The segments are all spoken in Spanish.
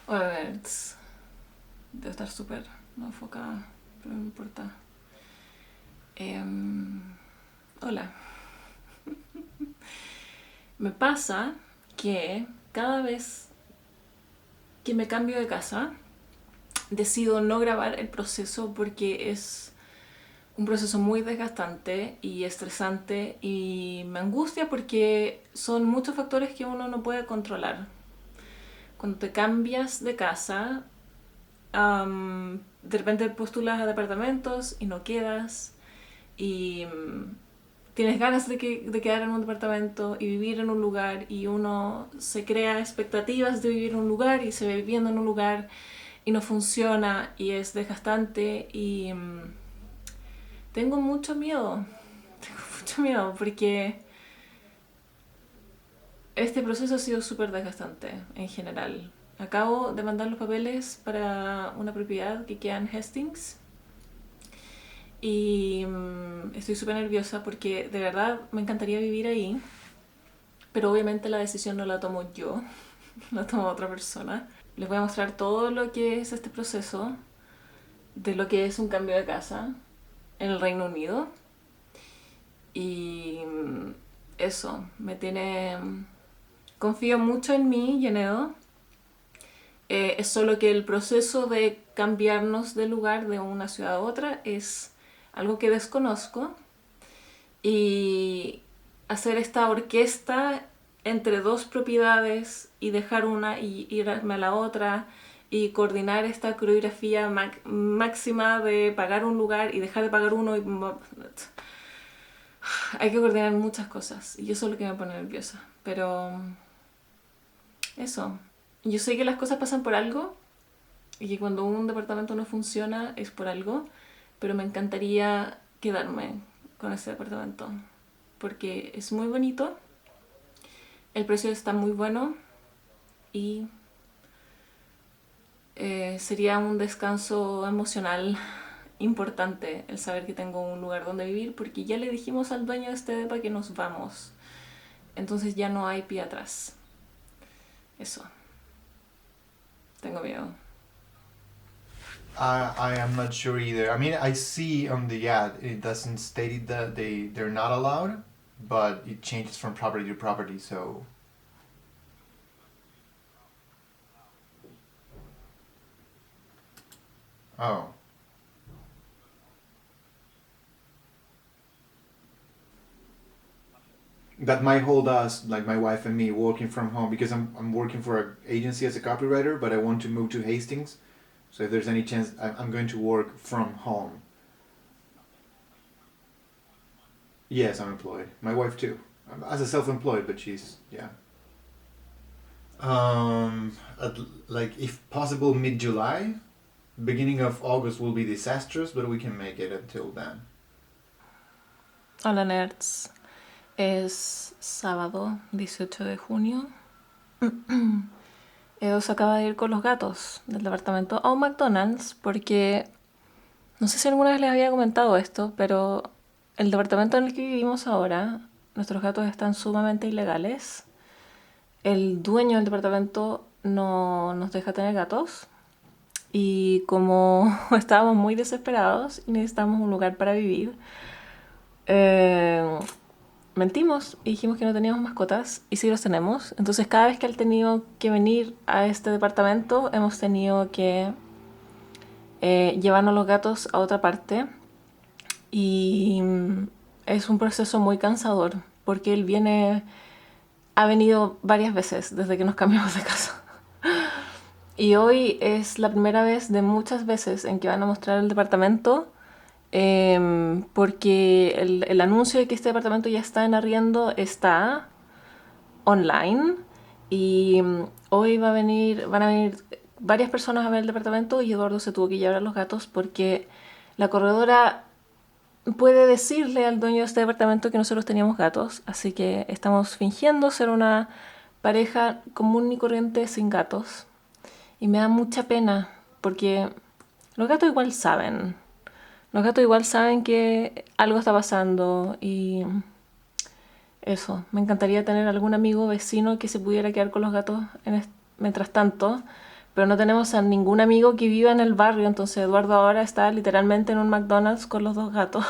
A ver, debe estar súper no enfocada, pero no importa. Em, Hola. Me pasa que cada vez que me cambio de casa, decido no grabar el proceso porque es un proceso muy desgastante y estresante y me angustia porque son muchos factores que uno no puede controlar. Cuando te cambias de casa, de repente postulas a departamentos y no quedas y tienes ganas de quedar en un departamento y vivir en un lugar y uno se crea expectativas de vivir en un lugar y se ve viviendo en un lugar y no funciona y es desgastante y tengo mucho miedo porque este proceso ha sido súper desgastante en general. Acabo de mandar los papeles para una propiedad que queda en Hastings y estoy súper nerviosa porque de verdad me encantaría vivir ahí, pero obviamente la decisión no la tomo yo, la toma otra persona. Les voy a mostrar todo lo que es este proceso, de lo que es un cambio de casa en el Reino Unido. Y eso, me tiene... Confío mucho en mí y en Edo. Es solo que el proceso de cambiarnos de lugar de una ciudad a otra es algo que desconozco. Y hacer esta orquesta entre dos propiedades y dejar una y irme a la otra y coordinar esta coreografía máxima de pagar un lugar y dejar de pagar uno y hay que coordinar muchas cosas y eso es lo que me pone nerviosa, pero eso, yo sé que las cosas pasan por algo y que cuando un departamento no funciona es por algo, pero me encantaría quedarme con ese departamento porque es muy bonito, el precio está muy bueno y sería un descanso emocional importante el saber que tengo un lugar donde vivir porque ya le dijimos al dueño de este depa que nos vamos. Entonces ya no hay pie atrás. Eso. Tengo miedo. I am not sure either. I mean, I see on the ad it doesn't state it that they're not allowed, but it changes from property to property. So oh, that might hold us, like my wife and me, working from home because I'm working for an agency as a copywriter, but I want to move to Hastings. So if there's any chance, I'm going to work from home. Yes, I'm employed. My wife too, as a self-employed, but she's yeah. At, like if possible mid-July, beginning of August will be disastrous, but we can make it until then. Hola nerds. Es sábado 18 de junio. Edo se acaba de ir con los gatos del departamento a un McDonald's porque no sé si alguna vez les había comentado esto, pero el departamento en el que vivimos ahora, nuestros gatos están sumamente ilegales. El dueño del departamento no nos deja tener gatos y como estábamos muy desesperados y necesitábamos un lugar para vivir, eh, mentimos y dijimos que no teníamos mascotas y sí los tenemos. Entonces cada vez que él ha tenido que venir a este departamento hemos tenido que llevarnos los gatos a otra parte y es un proceso muy cansador porque él ha venido varias veces desde que nos cambiamos de casa. Y hoy es la primera vez de muchas veces en que van a mostrar el departamento porque el anuncio de que este departamento ya está en arriendo está online y hoy van a venir varias personas a ver el departamento y Eduardo se tuvo que llevar a los gatos porque la corredora puede decirle al dueño de este departamento que nosotros teníamos gatos, así que estamos fingiendo ser una pareja común y corriente sin gatos. Y me da mucha pena porque los gatos igual saben. Los gatos igual saben que algo está pasando y eso. Me encantaría tener algún amigo vecino que se pudiera quedar con los gatos mientras tanto, pero no tenemos a ningún amigo que viva en el barrio, entonces Eduardo ahora está literalmente en un McDonald's con los dos gatos.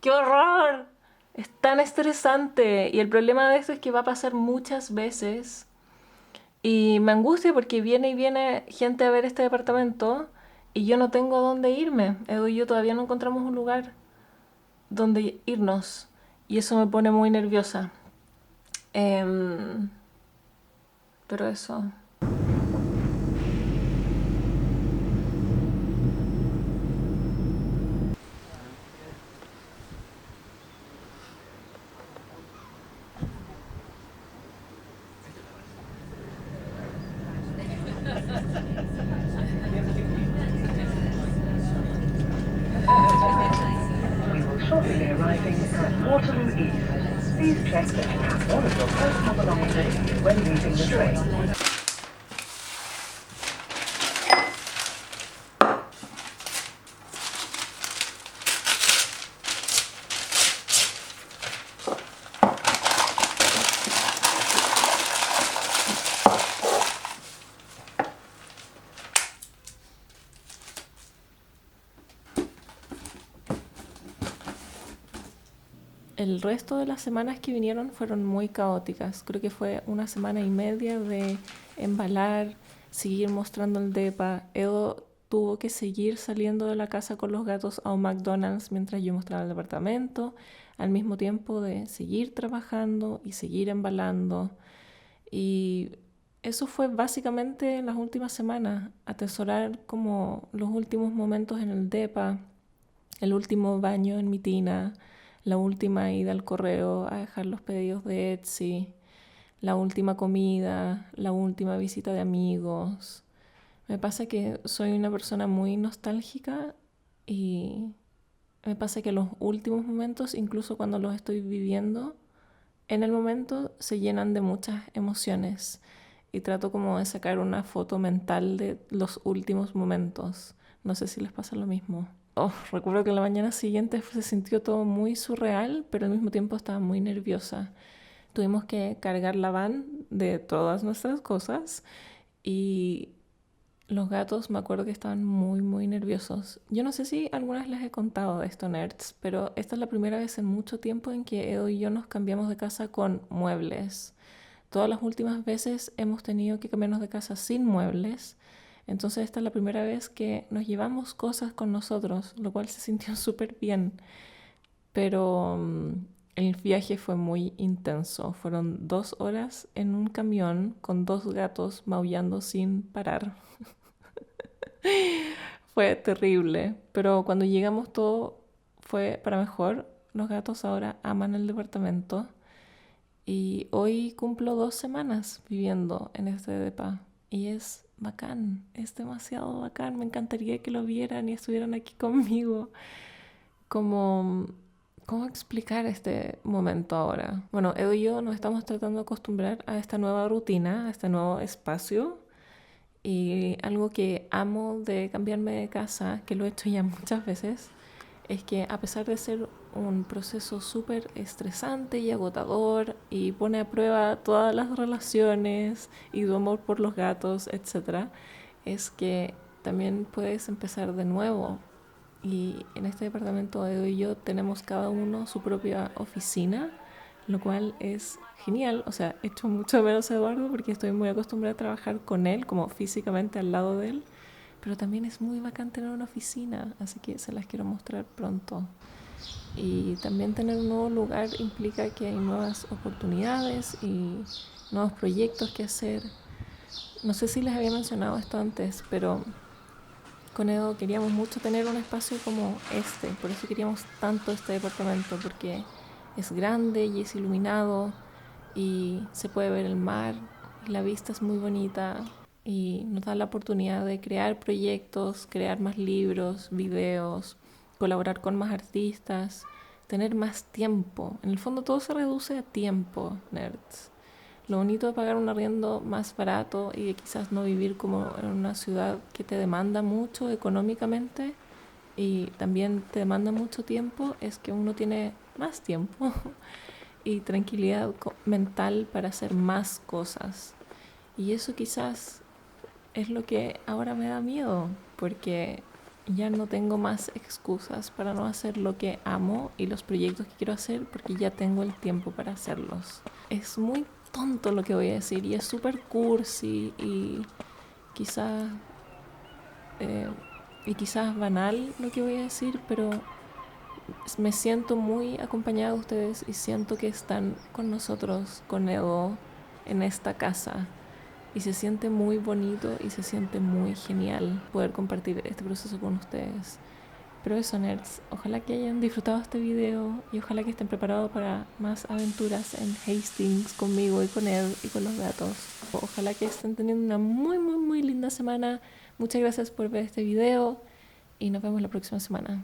¡Qué horror! Es tan estresante. Y el problema de esto es que va a pasar muchas veces. Y me angustia porque viene y viene gente a ver este departamento y yo no tengo dónde irme. Edu y yo todavía no encontramos un lugar donde irnos. Y eso me pone muy nerviosa. Em, pero eso. We will shortly be arriving at Waterloo East. Please check that you have all of your personal belongings when leaving the train. El resto de las semanas que vinieron fueron muy caóticas. Creo que fue una semana y media de embalar, seguir mostrando el depa. Edo tuvo que seguir saliendo de la casa con los gatos a un McDonald's mientras yo mostraba el departamento, al mismo tiempo de seguir trabajando y seguir embalando. Y eso fue básicamente en las últimas semanas, atesorar como los últimos momentos en el depa, el último baño en mi tina, la última ida al correo a dejar los pedidos de Etsy, la última comida, la última visita de amigos. Me pasa que soy una persona muy nostálgica y me pasa que los últimos momentos, incluso cuando los estoy viviendo, en el momento se llenan de muchas emociones y trato como de sacar una foto mental de los últimos momentos. No sé si les pasa lo mismo. Oh, recuerdo que la mañana siguiente se sintió todo muy surreal, pero al mismo tiempo estaba muy nerviosa. Tuvimos que cargar la van de todas nuestras cosas y los gatos me acuerdo que estaban muy, muy nerviosos. Yo no sé si alguna vez les he contado de esto, nerds, pero esta es la primera vez en mucho tiempo en que Edo y yo nos cambiamos de casa con muebles. Todas las últimas veces hemos tenido que cambiarnos de casa sin muebles. Entonces esta es la primera vez que nos llevamos cosas con nosotros, lo cual se sintió súper bien. Pero el viaje fue muy intenso. Fueron 2 horas en un camión con 2 gatos maullando sin parar. Fue terrible, pero cuando llegamos todo fue para mejor. Los gatos ahora aman el departamento y hoy cumplo 2 semanas viviendo en este depa y es bacán, es demasiado bacán. Me encantaría que lo vieran y estuvieran aquí conmigo. Como, ¿cómo explicar este momento ahora? Bueno, Edu y yo nos estamos tratando de acostumbrar a esta nueva rutina, a este nuevo espacio. Y algo que amo de cambiarme de casa, que lo he hecho ya muchas veces, es que a pesar de ser un proceso súper estresante y agotador y pone a prueba todas las relaciones y tu amor por los gatos, etcétera, es que también puedes empezar de nuevo. Y en este departamento Edo y yo tenemos cada uno su propia oficina, lo cual es genial. O sea, echo mucho de menos a Eduardo porque estoy muy acostumbrada a trabajar con él, como físicamente al lado de él. Pero también es muy bacán tener una oficina, así que se las quiero mostrar pronto. Y también tener un nuevo lugar implica que hay nuevas oportunidades y nuevos proyectos que hacer. No sé si les había mencionado esto antes, pero con Edo queríamos mucho tener un espacio como este, por eso queríamos tanto este departamento, porque es grande y es iluminado y se puede ver el mar y la vista es muy bonita y nos da la oportunidad de crear proyectos, crear más libros, videos, colaborar con más artistas, tener más tiempo. En el fondo todo se reduce a tiempo, nerds. Lo bonito de pagar un arriendo más barato y de quizás no vivir como en una ciudad que te demanda mucho económicamente y también te demanda mucho tiempo es que uno tiene más tiempo y tranquilidad mental para hacer más cosas. Y eso quizás es lo que ahora me da miedo, porque ya no tengo más excusas para no hacer lo que amo y los proyectos que quiero hacer, porque ya tengo el tiempo para hacerlos. Es muy tonto lo que voy a decir y es súper cursi y quizás banal lo que voy a decir, pero me siento muy acompañada de ustedes y siento que están con nosotros, con Edo, en esta casa. Y se siente muy bonito y se siente muy genial poder compartir este proceso con ustedes. Pero eso, nerds, ojalá que hayan disfrutado este video y ojalá que estén preparados para más aventuras en Hastings conmigo y con Ed y con los gatos. Ojalá que estén teniendo una muy linda semana. Muchas gracias por ver este video y nos vemos la próxima semana.